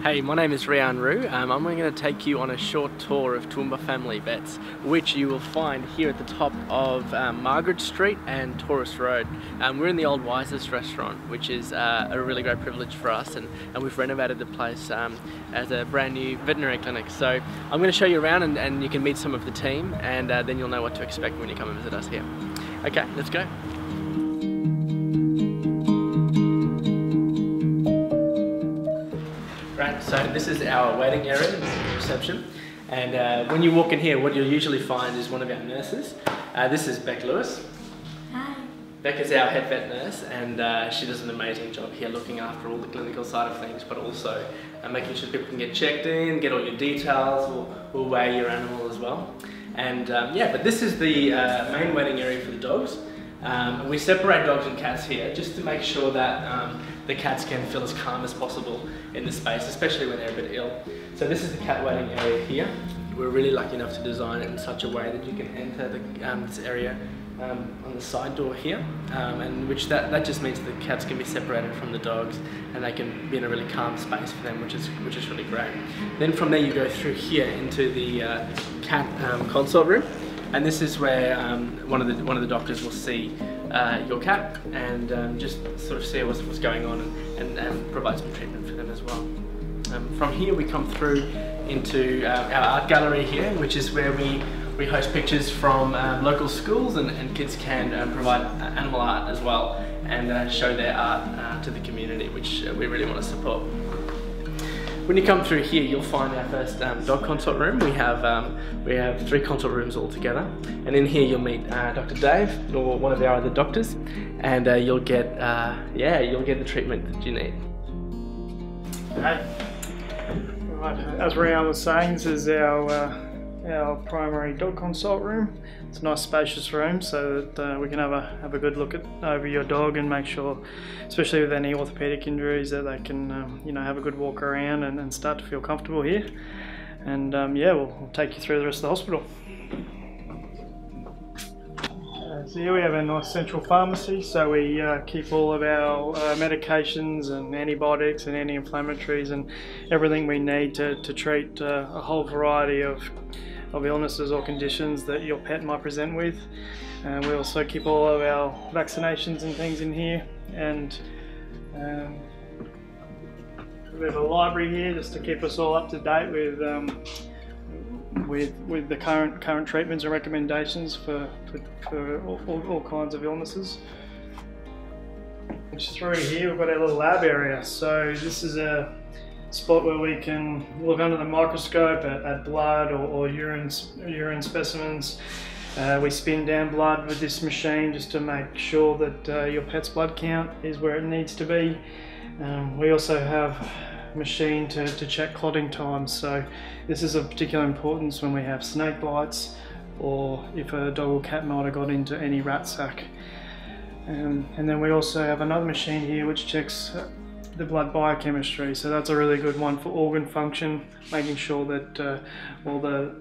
Hey, my name is Rian Roo. I'm going to take you on a short tour of Toowoomba Family Vets, which you will find here at the top of Margaret Street and Taurus Road. We're in the old Wisest restaurant, which is a really great privilege for us, and we've renovated the place as a brand new veterinary clinic. So I'm going to show you around and you can meet some of the team, and then you'll know what to expect when you come and visit us here. Okay, let's go. Right, so this is our waiting area, this is the reception, and when you walk in here, what you'll usually find is one of our nurses. This is Beck Lewis. Hi. Beck is our head vet nurse, and she does an amazing job here looking after all the clinical side of things, but also making sure people can get checked in, get all your details, we'll weigh your animal as well. And yeah, but this is the main waiting area for the dogs. We separate dogs and cats here just to make sure that the cats can feel as calm as possible in the space, especially when they're a bit ill. So this is the cat waiting area here. We're really lucky enough to design it in such a way that you can enter this area on the side door here, and which that just means the cats can be separated from the dogs and they can be in a really calm space for them, which is really great. Then from there you go through here into the cat consult room. And this is where one of the doctors will see your cat and just sort of see what's going on and provide some treatment for them as well. From here we come through into our art gallery here, which is where we host pictures from local schools, and kids can provide animal art as well and show their art to the community, which we really want to support. When you come through here, you'll find our first dog consult room. We have 3 consult rooms altogether, and in here you'll meet Dr. Dave or one of our other doctors, and you'll get the treatment that you need. Right. As Rian was saying, this is our primary dog consult room. It's a nice spacious room so that we can have a good look over your dog and make sure, especially with any orthopedic injuries, that they can have a good walk around and start to feel comfortable here. And yeah, we'll take you through the rest of the hospital. So here we have a nice central pharmacy, so we keep all of our medications and antibiotics and anti-inflammatories and everything we need to treat a whole variety of illnesses or conditions that your pet might present with. We also keep all of our vaccinations and things in here, and we have a library here just to keep us all up to date with the current treatments and recommendations for all kinds of illnesses. Just through here we've got our little lab area, so this is a spot where we can look under the microscope at blood or urine specimens. We spin down blood with this machine just to make sure that your pet's blood count is where it needs to be. We also have a machine to check clotting times, so this is of particular importance when we have snake bites or if a dog or cat might have got into any rat sack. And then we also have another machine here which checks the blood biochemistry, so that's a really good one for organ function, making sure that all the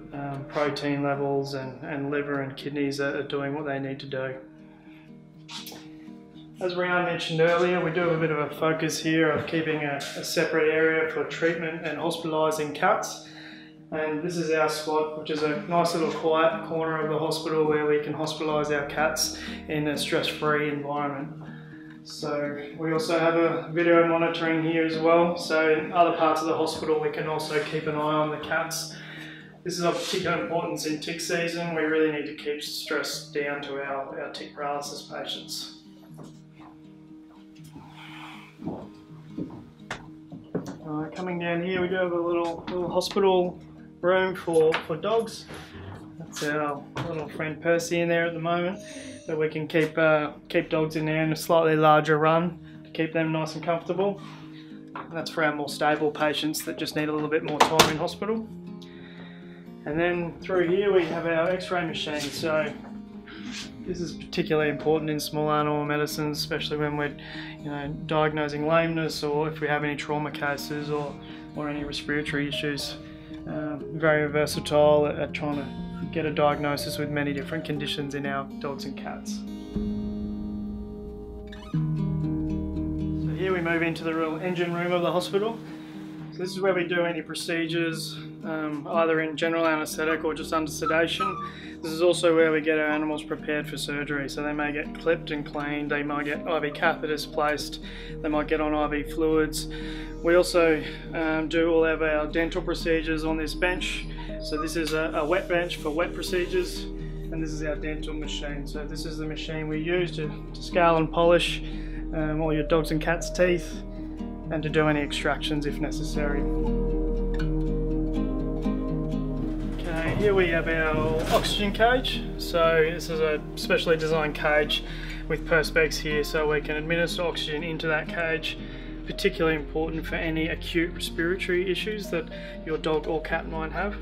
protein levels and liver and kidneys are doing what they need to do. As Rian mentioned earlier, we do have a bit of a focus here of keeping a separate area for treatment and hospitalising cats. And this is our spot, which is a nice little quiet corner of the hospital where we can hospitalise our cats in a stress-free environment. So we also have a video monitoring here as well, so in other parts of the hospital we can also keep an eye on the cats. This is of particular importance in tick season. We really need to keep stress down to our tick paralysis patients. Coming down here we do have a little hospital room for dogs. That's our little friend Percy in there at the moment. But we can keep dogs in there in a slightly larger run to keep them nice and comfortable. That's for our more stable patients that just need a little bit more time in hospital. And then through here we have our X-ray machine. So this is particularly important in small animal medicine, especially when we're diagnosing lameness or if we have any trauma cases or any respiratory issues. Very versatile at trying to get a diagnosis with many different conditions in our dogs and cats. So here we move into the real engine room of the hospital. This is where we do any procedures, either in general anaesthetic or just under sedation. This is also where we get our animals prepared for surgery. So they may get clipped and cleaned, they might get IV catheters placed, they might get on IV fluids. We also do all of our dental procedures on this bench. So this is a wet bench for wet procedures, and this is our dental machine. So this is the machine we use to scale and polish all your dogs and cats' teeth, and to do any extractions if necessary. Okay, here we have our oxygen cage. So this is a specially designed cage with perspex here, so we can administer oxygen into that cage. Particularly important for any acute respiratory issues that your dog or cat might have.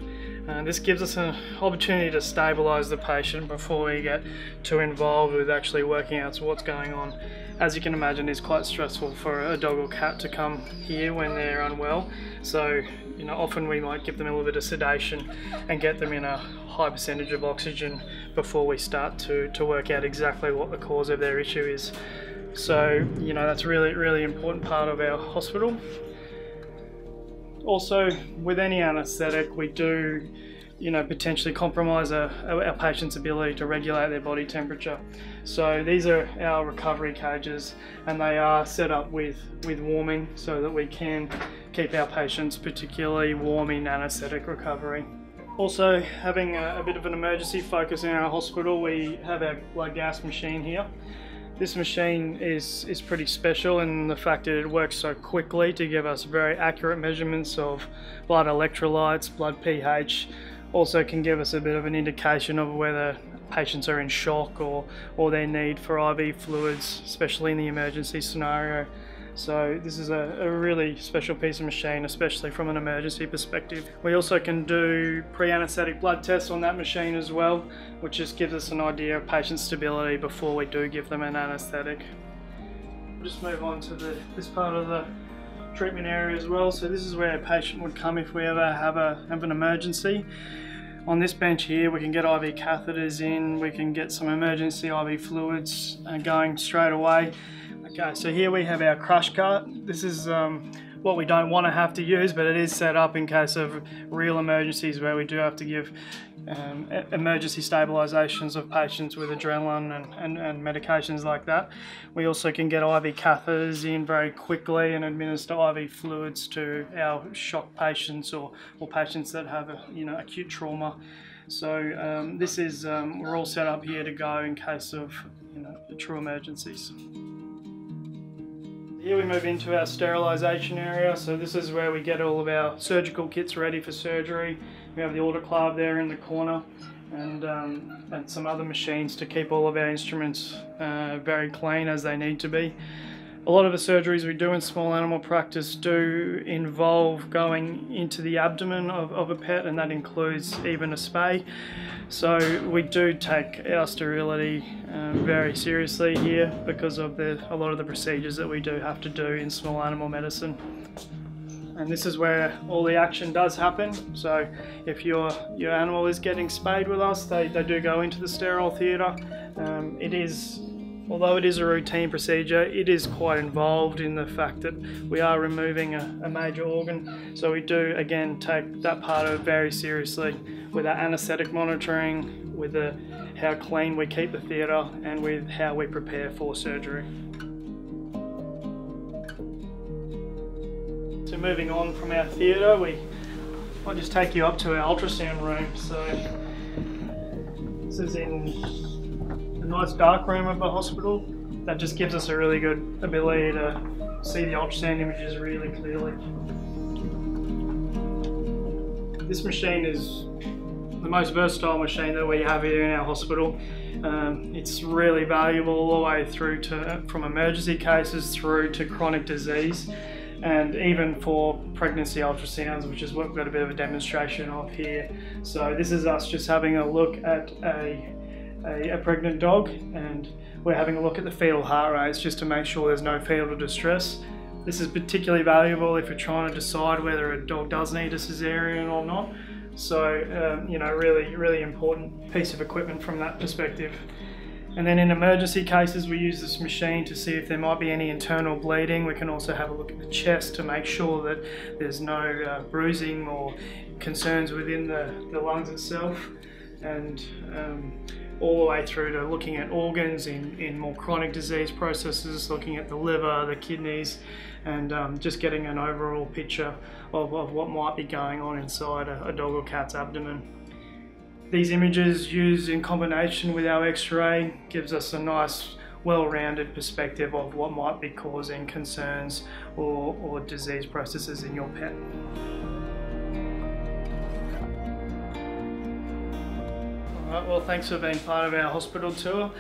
This gives us an opportunity to stabilise the patient before we get too involved with actually working out what's going on. As you can imagine, it's quite stressful for a dog or cat to come here when they're unwell. So, often we might give them a little bit of sedation and get them in a high percentage of oxygen before we start to work out exactly what the cause of their issue is. So, that's a really important part of our hospital. Also, with any anaesthetic, we do, potentially compromise our patient's ability to regulate their body temperature. So these are our recovery cages, and they are set up with warming so that we can keep our patients particularly warm in anaesthetic recovery. Also, having a bit of an emergency focus in our hospital, we have our blood gas machine here. This machine is pretty special in the fact that it works so quickly to give us very accurate measurements of blood electrolytes, blood pH. Also can give us a bit of an indication of whether patients are in shock or their need for IV fluids, especially in the emergency scenario. So this is a really special piece of machine, especially from an emergency perspective. We also can do pre-anaesthetic blood tests on that machine as well, which just gives us an idea of patient stability before we do give them an anaesthetic. We'll just move on to this part of the treatment area as well. So this is where a patient would come if we ever have an emergency. On this bench here, we can get IV catheters in, we can get some emergency IV fluids going straight away. Okay, so here we have our crush cart. This is what we don't want to have to use, but it is set up in case of real emergencies where we do have to give emergency stabilisations of patients with adrenaline and medications like that. We also can get IV catheters in very quickly and administer IV fluids to our shock patients or patients that have acute trauma. So this is we're all set up here to go in case of true emergencies. Here we move into our sterilisation area. So this is where we get all of our surgical kits ready for surgery. We have the autoclave there in the corner, and some other machines to keep all of our instruments very clean as they need to be. A lot of the surgeries we do in small animal practice do involve going into the abdomen of a pet, and that includes even a spay. So we do take our sterility very seriously here because of a lot of the procedures that we do have to do in small animal medicine. And this is where all the action does happen. So if your animal is getting spayed with us, they do go into the sterile theatre. Although it is a routine procedure, it is quite involved in the fact that we are removing a major organ. So we do, again, take that part of it very seriously with our anaesthetic monitoring, with how clean we keep the theatre, and with how we prepare for surgery. So moving on from our theatre, I'll just take you up to our ultrasound room. So this is in a nice dark room of the hospital. That just gives us a really good ability to see the ultrasound images really clearly. This machine is the most versatile machine that we have here in our hospital. It's really valuable all the way through from emergency cases through to chronic disease, and even for pregnancy ultrasounds, which is what we've got a bit of a demonstration of here. So this is us just having a look at a pregnant dog, and we're having a look at the fetal heart rates just to make sure there's no fetal distress. This is particularly valuable if you're trying to decide whether a dog does need a cesarean or not. So really important piece of equipment from that perspective. And then in emergency cases, we use this machine to see if there might be any internal bleeding. We can also have a look at the chest to make sure that there's no bruising or concerns within the lungs itself. And all the way through to looking at organs in more chronic disease processes, looking at the liver, the kidneys, and just getting an overall picture of what might be going on inside a dog or cat's abdomen. These images used in combination with our X-ray gives us a nice well-rounded perspective of what might be causing concerns or disease processes in your pet. Alright, well, thanks for being part of our hospital tour.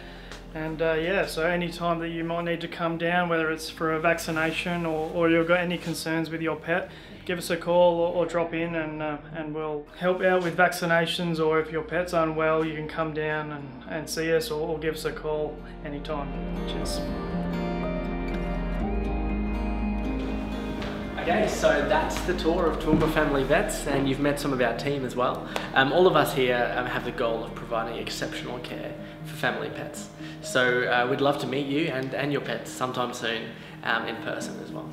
And yeah, so any time that you might need to come down, whether it's for a vaccination or you've got any concerns with your pet, give us a call or drop in and we'll help out with vaccinations, or if your pet's unwell, you can come down and see us or give us a call anytime. Cheers. Okay, so that's the tour of Toowoomba Family Vets, and you've met some of our team as well. All of us here have the goal of providing exceptional care for family pets. So we'd love to meet you and your pets sometime soon in person as well.